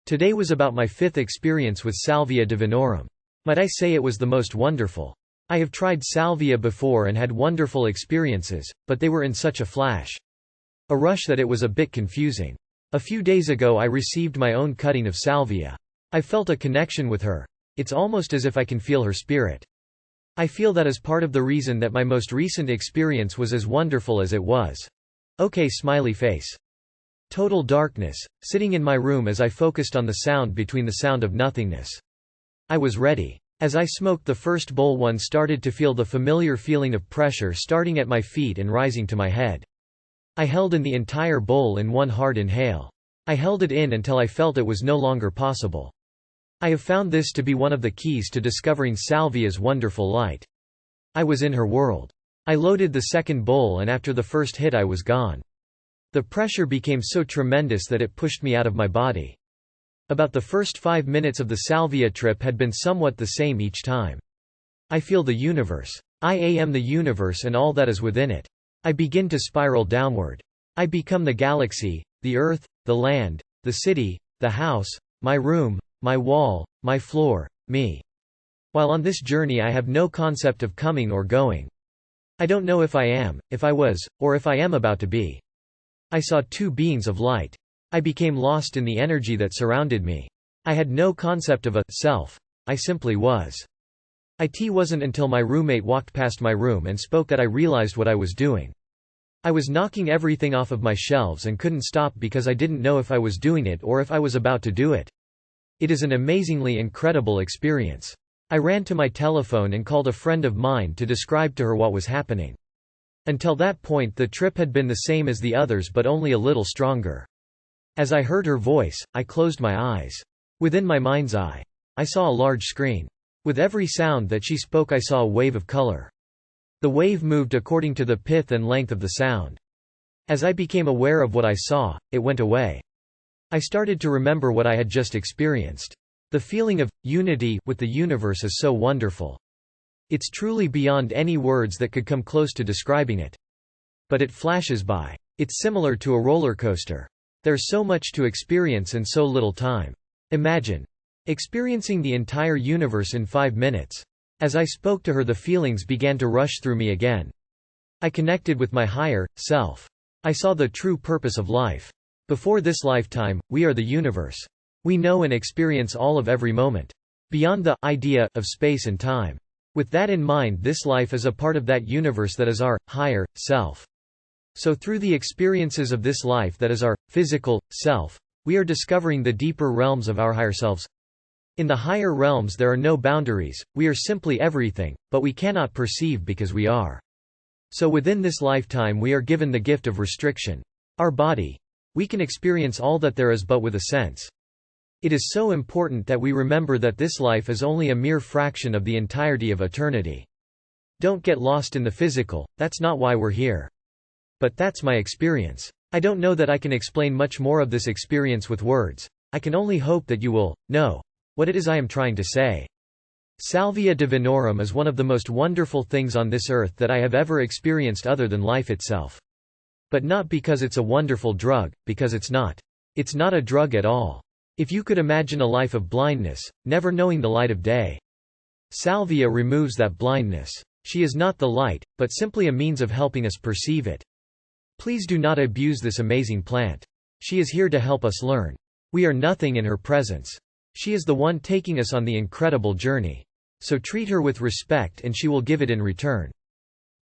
Today was about my 5th experience with Salvia divinorum. Might I say it was the most wonderful. I have tried Salvia before and had wonderful experiences, but they were in such a flash. A rush that it was a bit confusing. A few days ago I received my own cutting of Salvia. I felt a connection with her. It's almost as if I can feel her spirit. I feel that is part of the reason that my most recent experience was as wonderful as it was. Okay, smiley face. Total darkness, sitting in my room as I focused on the sound between the sound of nothingness. I was ready. As I smoked the first bowl, one started to feel the familiar feeling of pressure starting at my feet and rising to my head. I held in the entire bowl in one hard inhale. I held it in until I felt it was no longer possible. I have found this to be one of the keys to discovering Salvia's wonderful light. I was in her world. I loaded the second bowl and after the first hit I was gone. The pressure became so tremendous that it pushed me out of my body. About the first 5 minutes of the Salvia trip had been somewhat the same each time. I feel the universe. I am the universe and all that is within it. I begin to spiral downward. I become the galaxy, the earth, the land, the city, the house, my room, my wall, my floor, me. While on this journey I have no concept of coming or going. I don't know if I am, if I was, or if I am about to be. I saw two beings of light. I became lost in the energy that surrounded me. I had no concept of a self. I simply was. It wasn't until my roommate walked past my room and spoke that I realized what I was doing. I was knocking everything off of my shelves and couldn't stop because I didn't know if I was doing it or if I was about to do it. It is an amazingly incredible experience. I ran to my telephone and called a friend of mine to describe to her what was happening. Until that point the trip had been the same as the others but only a little stronger. As I heard her voice, I closed my eyes. Within my mind's eye, I saw a large screen. With every sound that she spoke I saw a wave of color. The wave moved according to the pith and length of the sound. As I became aware of what I saw, it went away. I started to remember what I had just experienced. The feeling of unity with the universe is so wonderful. It's truly beyond any words that could come close to describing it. But it flashes by. It's similar to a roller coaster. There's so much to experience in so little time. Imagine experiencing the entire universe in 5 minutes. As I spoke to her, the feelings began to rush through me again. I connected with my higher self. I saw the true purpose of life. Before this lifetime, we are the universe. We know and experience all of every moment. Beyond the idea of space and time. With that in mind, this life is a part of that universe that is our higher self. So through the experiences of this life that is our physical self, we are discovering the deeper realms of our higher selves. In the higher realms there are no boundaries, we are simply everything, but we cannot perceive because we are. So within this lifetime we are given the gift of restriction. Our body. We can experience all that there is but with a sense. It is so important that we remember that this life is only a mere fraction of the entirety of eternity. Don't get lost in the physical, that's not why we're here. But that's my experience. I don't know that I can explain much more of this experience with words. I can only hope that you will know what it is I am trying to say. Salvia divinorum is one of the most wonderful things on this earth that I have ever experienced other than life itself. But not because it's a wonderful drug, because it's not. It's not a drug at all. If you could imagine a life of blindness, never knowing the light of day. Salvia removes that blindness. She is not the light, but simply a means of helping us perceive it. Please do not abuse this amazing plant. She is here to help us learn. We are nothing in her presence. She is the one taking us on the incredible journey. So treat her with respect and she will give it in return.